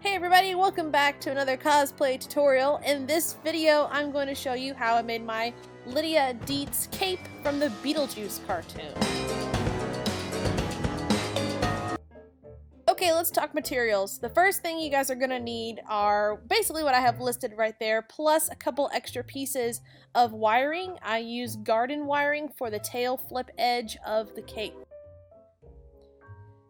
Hey everybody, welcome back to another cosplay tutorial. In this video, I'm going to show you how I made my Lydia Deetz cape from the Beetlejuice cartoon. Okay, let's talk materials. The first thing you guys are going to need are basically what I have listed right there, plus a couple extra pieces of wiring. I use garden wiring for the tail flip edge of the cape.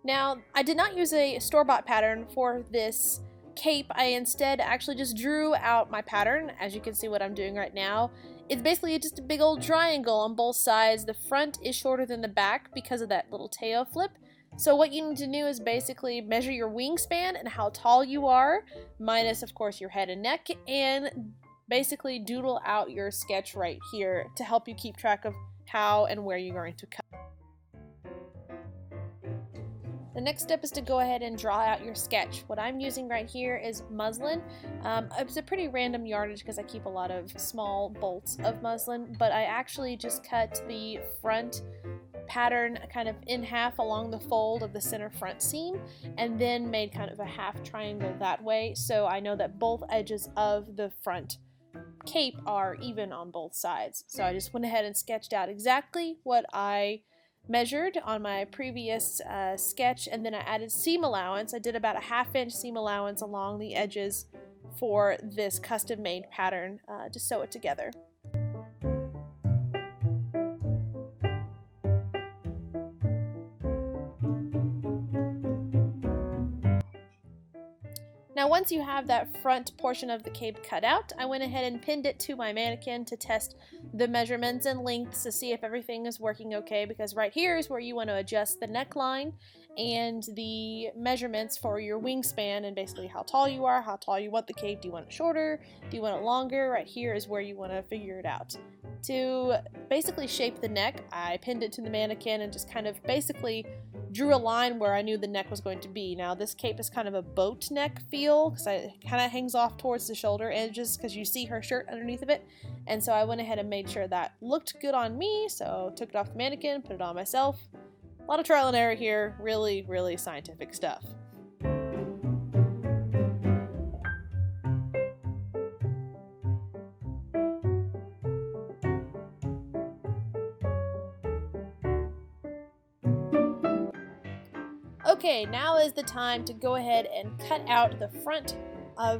Now, I did not use a store-bought pattern for this cape. I instead actually just drew out my pattern, as you can see what I'm doing right now. It's basically just a big old triangle on both sides. The front is shorter than the back because of that little tail flip. So what you need to do is basically measure your wingspan and how tall you are, minus of course your head and neck, and basically doodle out your sketch right here to help you keep track of how and where you're going to cut. The next step is to go ahead and draw out your sketch. What I'm using right here is muslin. It's a pretty random yardage because I keep a lot of small bolts of muslin, but I actually just cut the front pattern kind of in half along the fold of the center front seam and then made kind of a half triangle that way, so I know that both edges of the front cape are even on both sides. So I just went ahead and sketched out exactly what I measured on my previous sketch, and then I added seam allowance. I did about a 1/2 inch seam allowance along the edges for this custom made pattern to sew it together. Now once you have that front portion of the cape cut out, I went ahead and pinned it to my mannequin to test the measurements and lengths to see if everything is working okay, because right here is where you want to adjust the neckline and the measurements for your wingspan and basically how tall you are, how tall you want the cape. Do you want it shorter? Do you want it longer? Right here is where you want to figure it out. To basically shape the neck, I pinned it to the mannequin and just kind of basically drew a line where I knew the neck was going to be. Now this cape is kind of a boat neck feel because it kind of hangs off towards the shoulder edges because you see her shirt underneath of it, and so I went ahead and made sure that looked good on me, so took it off the mannequin, put it on myself. A lot of trial and error here, really scientific stuff. Okay, now is the time to go ahead and cut out the front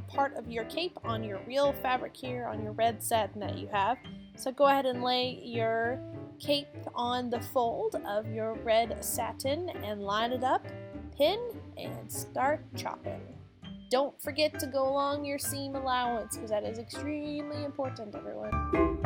part of your cape on your real fabric here, on your red satin that you have. So go ahead and lay your cape on the fold of your red satin and line it up, pin, and start chopping. Don't forget to go along your seam allowance because that is extremely important, everyone.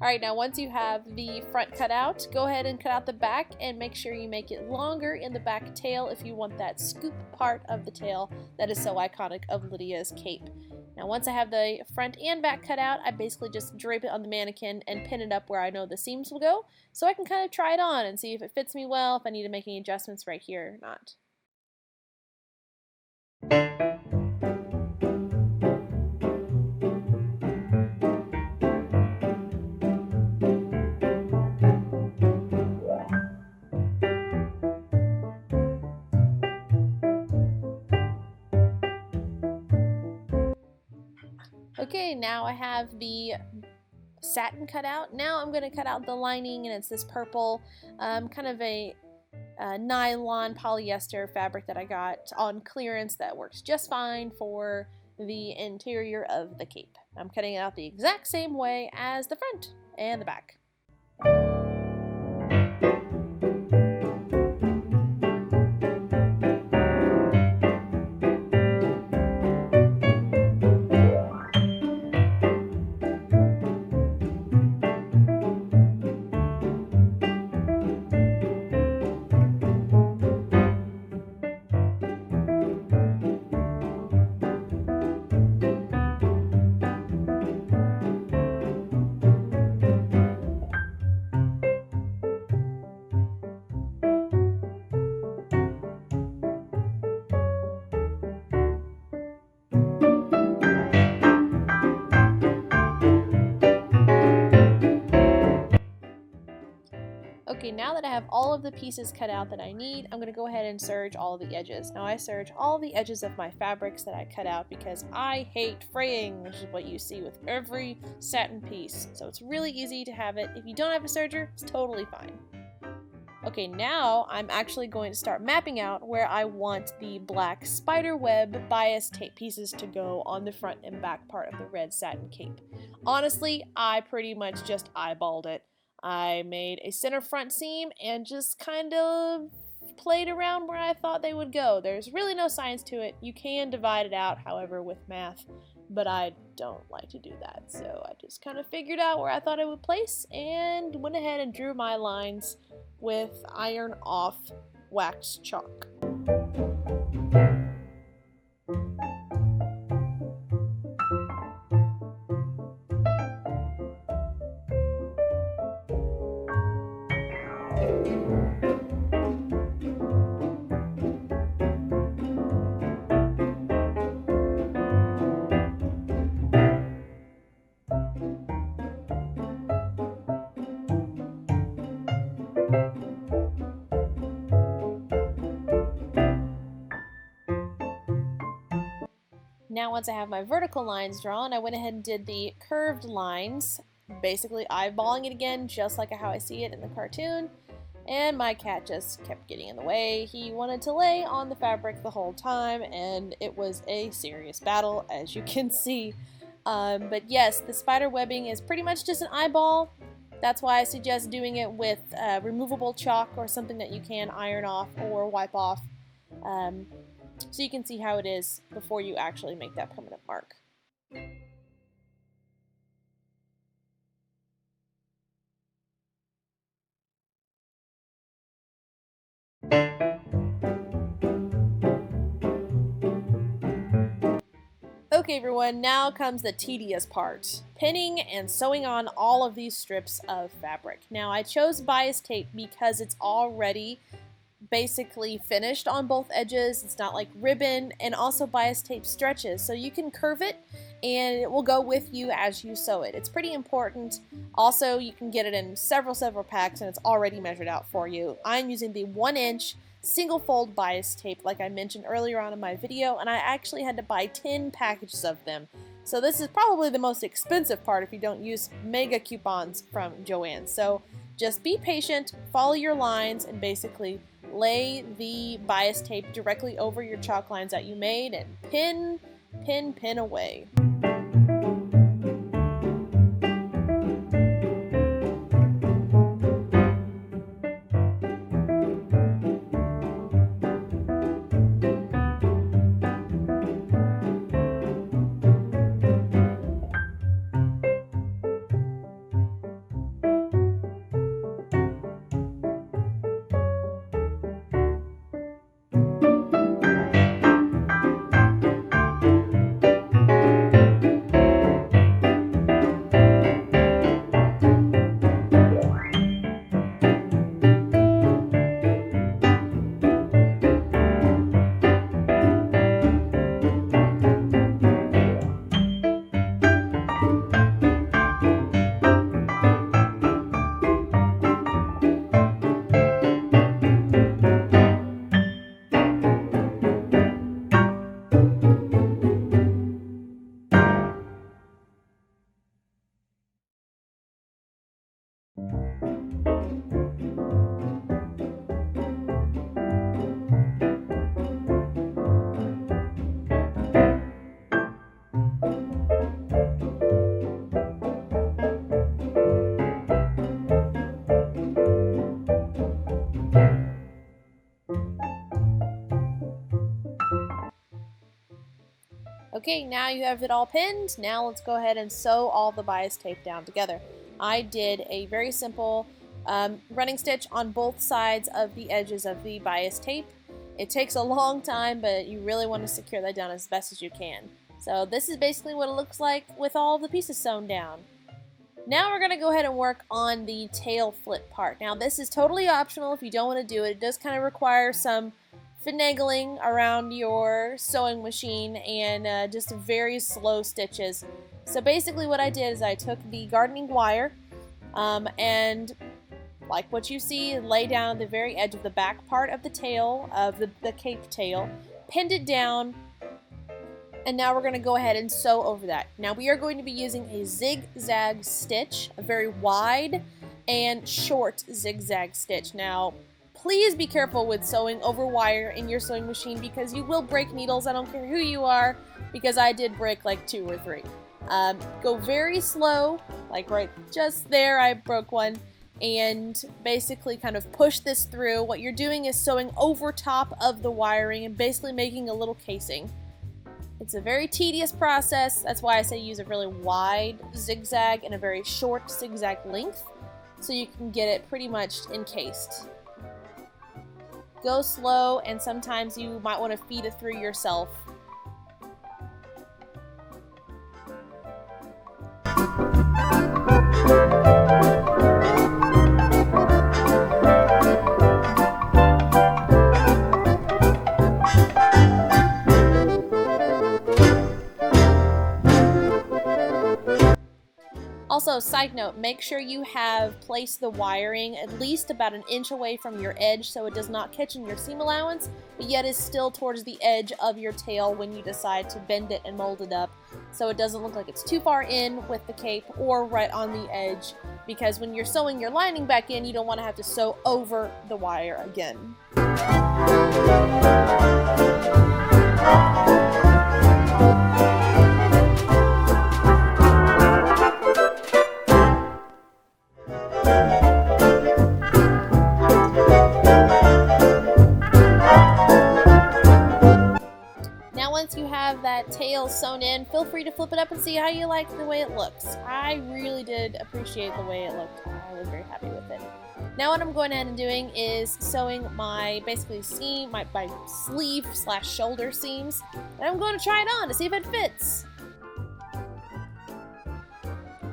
Alright, now once you have the front cut out, go ahead and cut out the back and make sure you make it longer in the back tail if you want that scoop part of the tail that is so iconic of Lydia's cape. Now once I have the front and back cut out, I basically just drape it on the mannequin and pin it up where I know the seams will go, so I can kind of try it on and see if it fits me well, if I need to make any adjustments right here or not. Okay, now I have the satin cut out. Now I'm going to cut out the lining, and it's this purple, kind of a nylon polyester fabric that I got on clearance that works just fine for the interior of the cape. I'm cutting it out the exact same way as the front and the back. Okay, now that I have all of the pieces cut out that I need, I'm going to go ahead and serge all of the edges. Now I serge all the edges of my fabrics that I cut out because I hate fraying, which is what you see with every satin piece. So it's really easy to have it. If you don't have a serger, it's totally fine. Okay, now I'm actually going to start mapping out where I want the black spider web bias tape pieces to go on the front and back part of the red satin cape. Honestly, I pretty much just eyeballed it. I made a center front seam and just kind of played around where I thought they would go. There's really no science to it. You can divide it out, however, with math, but I don't like to do that. So I just kind of figured out where I thought it would place and went ahead and drew my lines with iron off wax chalk. Now once I have my vertical lines drawn, I went ahead and did the curved lines, basically eyeballing it again just like how I see it in the cartoon, and my cat just kept getting in the way. He wanted to lay on the fabric the whole time, and it was a serious battle, as you can see. But yes, the spider webbing is pretty much just an eyeball. That's why I suggest doing it with removable chalk or something that you can iron off or wipe off. So you can see how it is before you actually make that permanent mark. Okay everyone, now comes the tedious part. Pinning and sewing on all of these strips of fabric. Now I chose bias tape because it's already basically finished on both edges. It's not like ribbon, and also bias tape stretches, so you can curve it and it will go with you as you sew it. It's pretty important. Also, you can get it in several packs and it's already measured out for you. I'm using the 1-inch single fold bias tape like I mentioned earlier on in my video, and I actually had to buy 10 packages of them. So this is probably the most expensive part if you don't use mega coupons from Joann. So just be patient, follow your lines, and basically lay the bias tape directly over your chalk lines that you made and pin away. Okay, now you have it all pinned. Now let's go ahead and sew all the bias tape down together. I did a very simple running stitch on both sides of the edges of the bias tape. It takes a long time, but you really want to secure that down as best as you can. So this is basically what it looks like with all the pieces sewn down. Now we're going to go ahead and work on the tail flip part. Now this is totally optional if you don't want to do it. It does kind of require some finagling around your sewing machine and just very slow stitches. So basically what I did is I took the gardening wire and like what you see, lay down at the very edge of the back part of the tail, of the cape tail, pinned it down, and now we're going to go ahead and sew over that. Now we are going to be using a zigzag stitch, a very wide and short zigzag stitch. Now please be careful with sewing over wire in your sewing machine because you will break needles. I don't care who you are, because I did break like 2 or 3. Go very slow, like right just there I broke one, and basically kind of push this through. What you're doing is sewing over top of the wiring and basically making a little casing. It's a very tedious process. That's why I say use a really wide zigzag and a very short zigzag length so you can get it pretty much encased. Go slow, and sometimes you might want to feed it through yourself. Also, side note, make sure you have placed the wiring at least about 1 inch away from your edge so it does not catch in your seam allowance, but yet is still towards the edge of your tail when you decide to bend it and mold it up, so it doesn't look like it's too far in with the cape or right on the edge, because when you're sewing your lining back in, you don't want to have to sew over the wire again. Once you have that tail sewn in, feel free to flip it up and see how you like the way it looks. I really did appreciate the way it looked. I was very happy with it. Now what I'm going ahead and doing is sewing my basically seam, my sleeve / shoulder seams, and I'm going to try it on to see if it fits.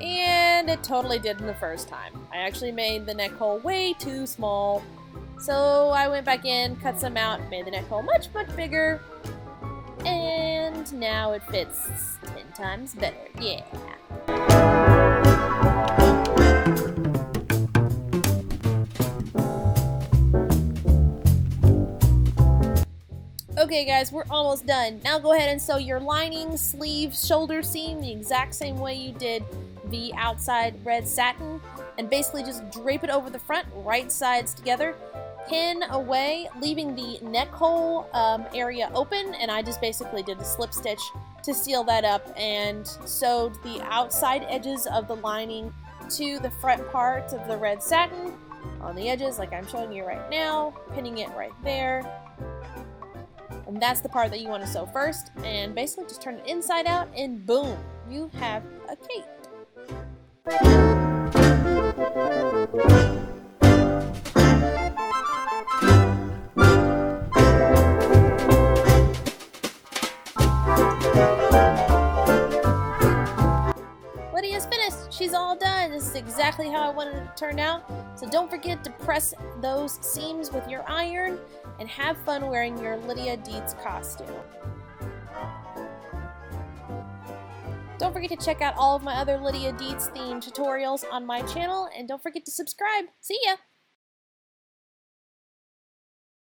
And it totally didn't the first time. I actually made the neck hole way too small. So I went back in, cut some out, made the neck hole much bigger. And now it fits 10 times better, yeah. Okay guys, we're almost done. Now go ahead and sew your lining, sleeve, shoulder seam the exact same way you did the outside red satin, and basically just drape it over the front, right sides together. Pin away, leaving the neck hole area open, and I just basically did a slip stitch to seal that up and sewed the outside edges of the lining to the front part of the red satin on the edges like I'm showing you right now, pinning it right there. And that's the part that you want to sew first, and basically just turn it inside out and boom, you have a cape. Lydia's finished. She's all done. This is exactly how I wanted it to turn out. So don't forget to press those seams with your iron and have fun wearing your Lydia Deetz costume. Don't forget to check out all of my other Lydia Deetz themed tutorials on my channel, and don't forget to subscribe. See ya!